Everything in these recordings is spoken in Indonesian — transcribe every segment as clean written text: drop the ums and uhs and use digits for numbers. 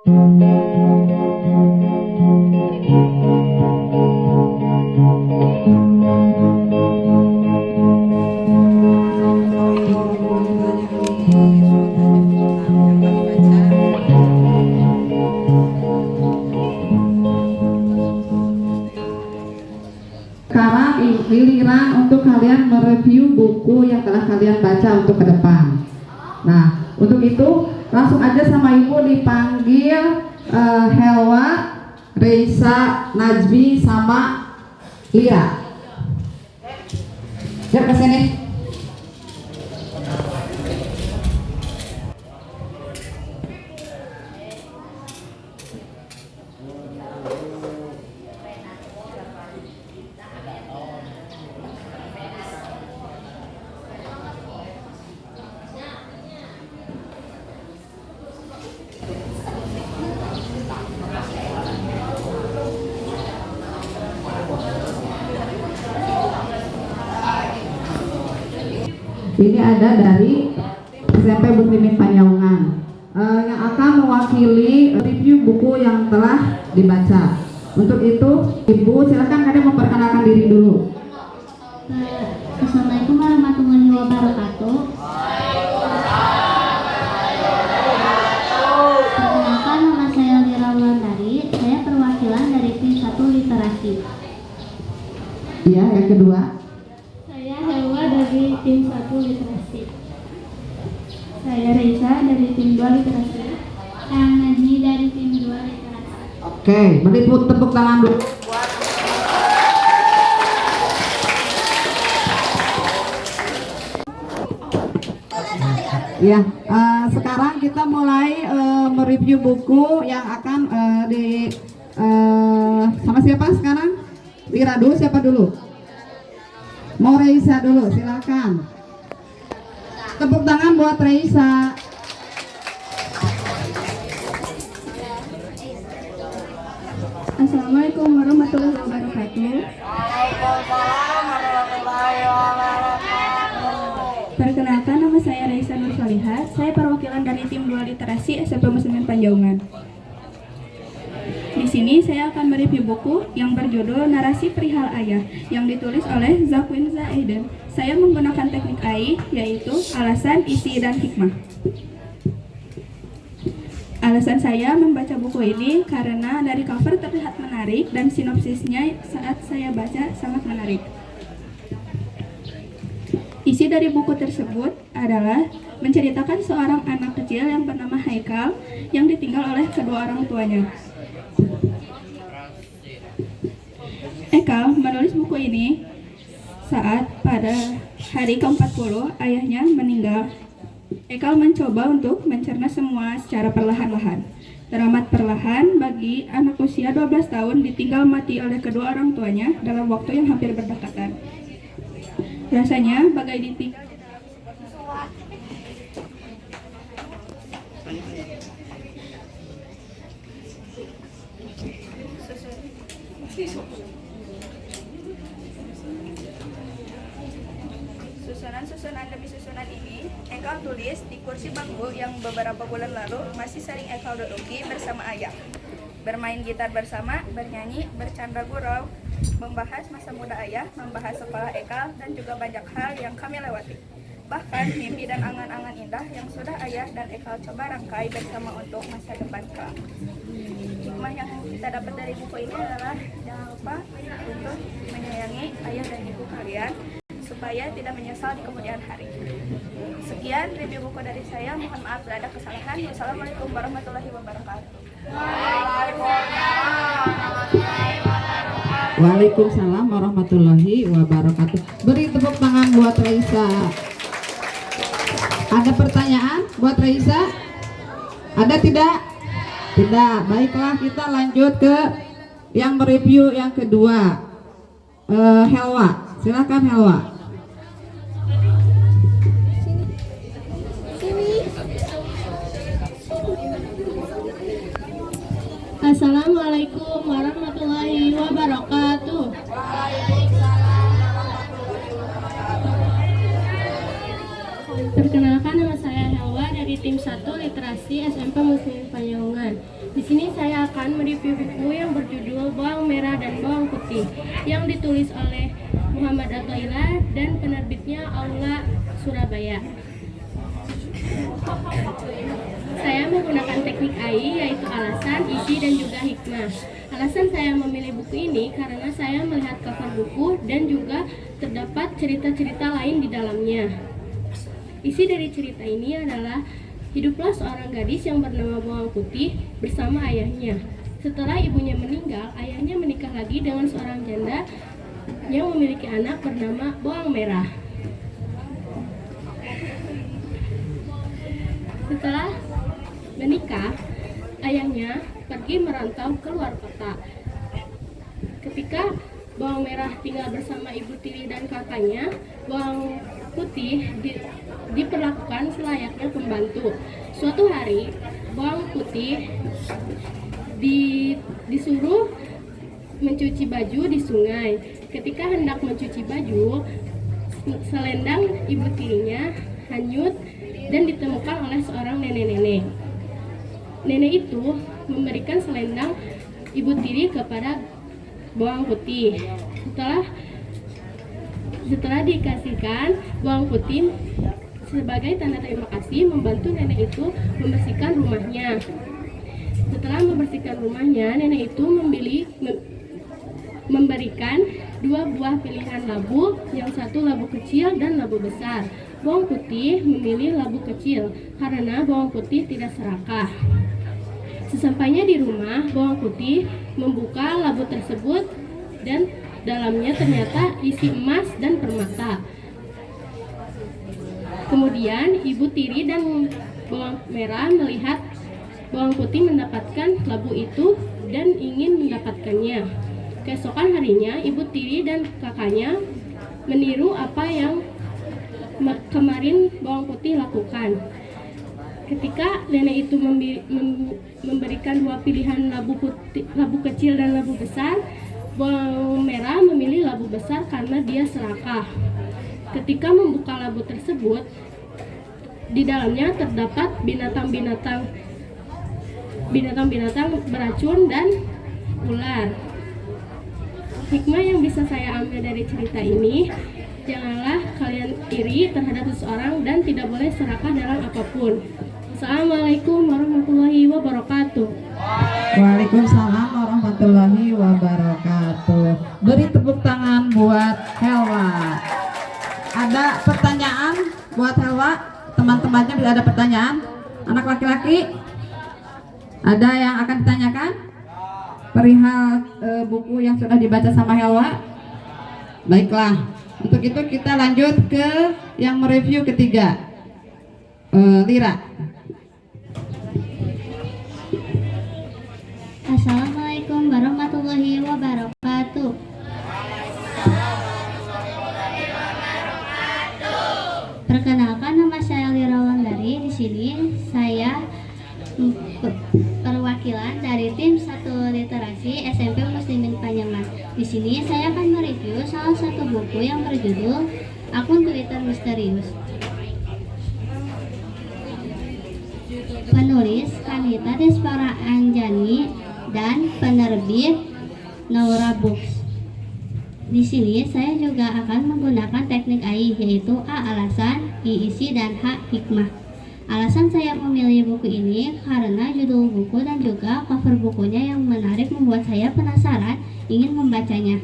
Sekarang giliran untuk kalian mereview buku yang telah kalian baca untuk ke depan. Nah, untuk itu langsung aja sama ibu dipanggil Helwa, Reisa, Najmi, sama Lira. Yuk ke sini. Ini ada dari SMP Muslimin Panjauhan yang akan mewakili review buku yang telah dibaca. Untuk itu, Ibu silakan kalian memperkenalkan diri dulu. Assalamualaikum warahmatullahi wabarakatuh. Perkenalkan, nama saya Lira Wulandari. Saya perwakilan dari tim 1 literasi. Iya, yang kedua. Saya Helwa dari tim 1 literasi. Saya Reisa dari tim 2 literasi. Saya Najmi dari tim 2 literasi. Oke, beri tepuk tangan dulu. Ya, sekarang kita mulai mereview buku yang akan sama siapa sekarang? Lira dulu, siapa dulu? Mau Reisa dulu, silakan. Tepuk tangan buat Reisa. Assalamualaikum warahmatullahi wabarakatuh. Perkenalkan, nama saya Reisa Nur Solihat. Saya perwakilan dari tim 2 literasi SMP Muslimin Panjauhan. Di sini saya akan mereview buku yang berjudul Narasi Perihal Ayah yang ditulis oleh Zakwin Zaiden. Saya menggunakan teknik AI, yaitu alasan, isi, dan hikmah. Alasan saya membaca buku ini karena dari cover terlihat menarik dan sinopsisnya saat saya baca sangat menarik. Isi dari buku tersebut adalah menceritakan seorang anak kecil yang bernama Haikal yang ditinggal oleh kedua orang tuanya. Haikal menulis buku ini saat pada hari ke-40 ayahnya meninggal. Haikal mencoba untuk mencerna semua secara perlahan-lahan. Teramat perlahan bagi anak usia 12 tahun ditinggal mati oleh kedua orang tuanya dalam waktu yang hampir berdekatan. Rasanya bagai ditinggal di dalam sebuah susunan demi susunan ini Haikal tulis di kursi bangku yang beberapa bulan lalu masih sering Haikal duduki bersama ayah. Bermain gitar bersama, bernyanyi, bercanda gurau, membahas masa muda ayah, membahas sekolah Haikal, dan juga banyak hal yang kami lewati. Bahkan mimpi dan angan-angan indah yang sudah ayah dan Haikal coba rangkai bersama untuk masa depan kelak. Hikmah yang kita dapat dari buku ini adalah jangan lupa untuk menyayangi ayah dan ibu kalian supaya tidak menyesal di kemudian hari. Sekian review buku dari saya. Mohon maaf bila ada kesalahan. Wassalamualaikum warahmatullahi wabarakatuh. Waalaikumsalam warahmatullahi wabarakatuh. Beri tepuk tangan buat Reisa. Ada pertanyaan buat Reisa? Ada tidak? Tidak. Baiklah, kita lanjut ke yang mereview yang kedua. Helwa, silakan Helwa. Assalamualaikum warahmatullahi wabarakatuh. Perkenalkan, nama saya Helwa dari dari tim 1 Literasi SMP Muslimin Panjauhan. Di sini saya akan mereview buku yang berjudul Bawang Merah dan Bawang Putih yang ditulis oleh Muhammad Athaillah dan penerbitnya Aula Surabaya. Saya menggunakan teknik AI yaitu alasan, isi, dan juga hikmah. Alasan saya memilih buku ini karena saya melihat cover buku dan juga terdapat cerita-cerita lain di dalamnya. Isi dari cerita ini adalah hiduplah seorang gadis yang bernama Bawang Putih bersama ayahnya. Setelah ibunya meninggal, ayahnya menikah lagi dengan seorang janda yang memiliki anak bernama Bawang Merah. Setelah menikah, ayahnya pergi merantau ke luar kota. Ketika Bawang Merah tinggal bersama ibu tiri dan kakaknya, Bawang Putih diperlakukan selayaknya pembantu. Suatu hari, Bawang Putih disuruh mencuci baju di sungai. Ketika hendak mencuci baju, selendang ibu tirinya hanyut dan ditemukan oleh seorang nenek-nenek. Nenek itu memberikan selendang ibu tiri kepada Bawang Putih. Setelah dikasihkan, Bawang Putih sebagai tanda terima kasih membantu nenek itu membersihkan rumahnya. Setelah membersihkan rumahnya, nenek itu memberikan 2 buah pilihan labu, yang satu labu kecil dan labu besar. Bawang Putih memilih labu kecil karena Bawang Putih tidak serakah. Sesampainya di rumah, Bawang Putih membuka labu tersebut dan dalamnya ternyata isi emas dan permata. Kemudian ibu tiri dan Bawang Merah melihat Bawang Putih mendapatkan labu itu dan ingin mendapatkannya. Keesokan harinya, ibu tiri dan kakaknya meniru apa yang kemarin Bawang Putih lakukan. Ketika nenek itu memberikan 2 pilihan labu kecil dan labu besar, Bawang Merah memilih labu besar karena dia serakah. Ketika membuka labu tersebut, di dalamnya terdapat binatang-binatang beracun dan ular. Hikmah yang bisa saya ambil dari cerita ini, janganlah kalian iri terhadap seseorang dan tidak boleh serakah dalam apapun. Assalamualaikum warahmatullahi wabarakatuh. Waalaikumsalam warahmatullahi wabarakatuh. Beri tepuk tangan buat Helwa. Ada pertanyaan buat Helwa? Teman-temannya bisa ada pertanyaan? Anak laki-laki? Ada yang akan ditanyakan? Perihal buku yang sudah dibaca sama Helwa? Baiklah, untuk itu kita lanjut ke yang mereview ketiga. Lira. Assalamualaikum warahmatullahi wabarakatuh. Perkenalkan, nama saya Lira Wulandari. Di sini saya perwakilan dari tim 1 Literasi SMP Muslimin Panjauhan. Di sini saya akan mereview salah satu buku yang berjudul Akun Twitter Misterius. Penulis Kanita Despara Anjani dan penerbit Naura Books. Di sini saya juga akan menggunakan teknik AI, yaitu A. Alasan, I. Isi, dan H. Hikmah. Alasan saya memilih buku ini karena judul buku dan juga cover bukunya yang menarik membuat saya penasaran ingin membacanya.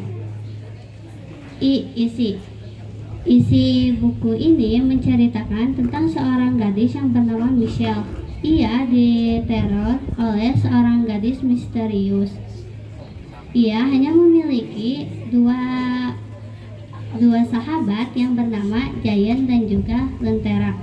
I. Isi. Isi buku ini menceritakan tentang seorang gadis yang bernama Michelle. Ia diteror oleh seorang gadis misterius. Ia hanya memiliki dua sahabat yang bernama Giant dan juga Lentera.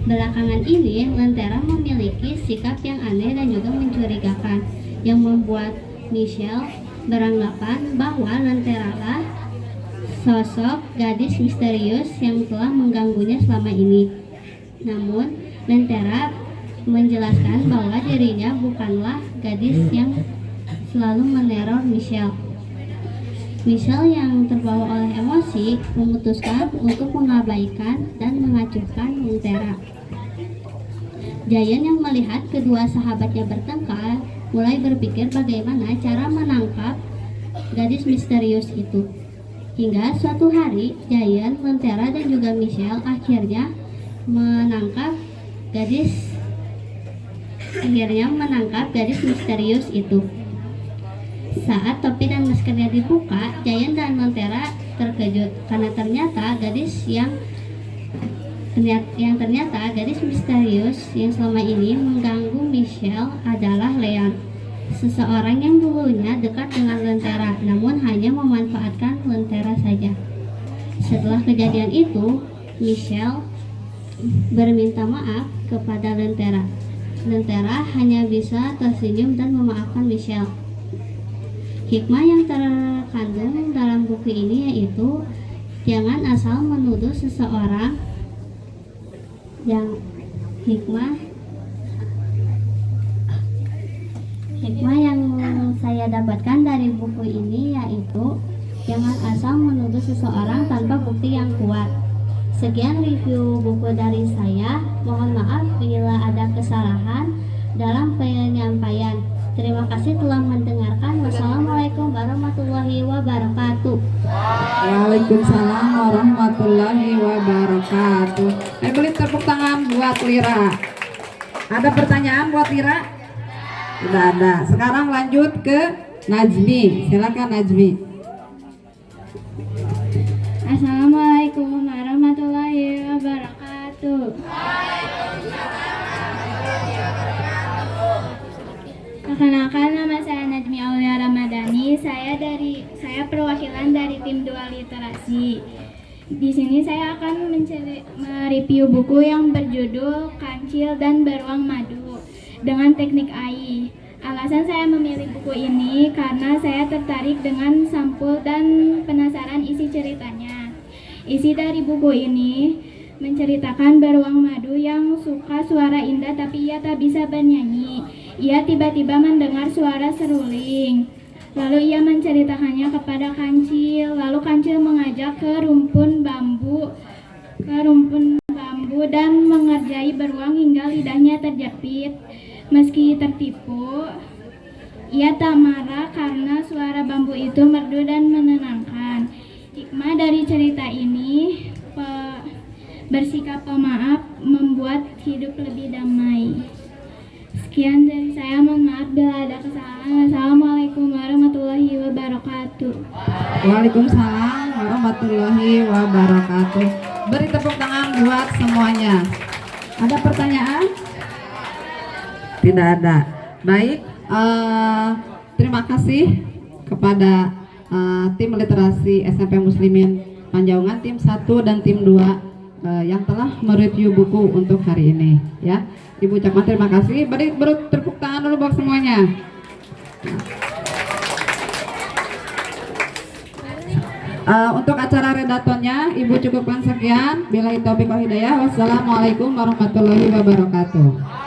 Belakangan ini, Lentera memiliki sikap yang aneh dan juga mencurigakan, yang membuat Michelle beranggapan bahwa Lentera lah sosok gadis misterius yang telah mengganggunya selama ini. Namun, Lentera menjelaskan bahwa dirinya bukanlah gadis yang selalu meneror Michelle. Michelle yang terbawa oleh emosi hari memutuskan untuk mengabaikan dan mengacuhkan Lentera. Giant yang melihat kedua sahabatnya bertengkar mulai berpikir bagaimana cara menangkap gadis misterius itu. Hingga suatu hari, Giant, Lentera, dan juga Michelle akhirnya menangkap gadis misterius itu. Saat topi dan maskernya dibuka, Giant dan Lentera terkejut karena ternyata gadis misterius yang selama ini mengganggu Michelle adalah Leon, seseorang yang dulunya dekat dengan Lentera namun hanya memanfaatkan Lentera saja. Setelah kejadian itu, Michelle berminta maaf kepada Lentera. Lentera hanya bisa tersenyum dan memaafkan Michelle. Hikmah yang terkandung dalam buku ini yaitu jangan asal menuduh seseorang. Hikmah yang saya dapatkan dari buku ini yaitu jangan asal menuduh seseorang tanpa bukti yang kuat. Sekian review buku dari saya. Mohon maaf bila ada kesalahan dalam penyampaian. Terima kasih telah mendengarkan. Wassalamualaikum warahmatullahi wabarakatuh. Waalaikumsalam warahmatullahi wabarakatuh. Beri tepuk tangan buat Lira. Ada pertanyaan buat Lira? Tidak ada. Sekarang lanjut ke Najmi. Silakan Najmi. Assalamualaikum warahmatullahi wabarakatuh. Perkenalkan, nama saya Najmi Aulia Ramadhani. Saya perwakilan dari tim 2 literasi. Di sini saya akan mereview buku yang berjudul Kancil dan Beruang Madu dengan teknik AI. Alasan saya memilih buku ini karena saya tertarik dengan sampul dan penasaran isi ceritanya. Isi dari buku ini menceritakan beruang madu yang suka suara indah tapi ia tak bisa bernyanyi. Ia tiba-tiba mendengar suara seruling. Lalu ia menceritakannya kepada Kancil. Lalu Kancil mengajak ke rumpun bambu dan mengerjai beruang hingga lidahnya terjepit. Meski tertipu, ia tak marah karena suara bambu itu merdu dan menenangkan. Hikmah dari cerita ini, bersikap pemaaf membuat hidup lebih damai. Sekian dari saya, mohon maaf bila ada kesalahan. Wassalamualaikum warahmatullahi wabarakatuh. Waalaikumsalam warahmatullahi wabarakatuh. Beri tepuk tangan buat semuanya. Ada pertanyaan? Tidak ada. Baik, terima kasih kepada tim literasi SMP Muslimin Panjauhan tim 1 dan tim 2 yang telah mereview buku untuk hari ini, ya. Ibu ucapkan terima kasih. Beri tepuk tangan dulu buat semuanya. Untuk acara redaktornya Ibu cukupkan sekian. Billahi taufiq wal hidayah. Wassalamualaikum warahmatullahi wabarakatuh.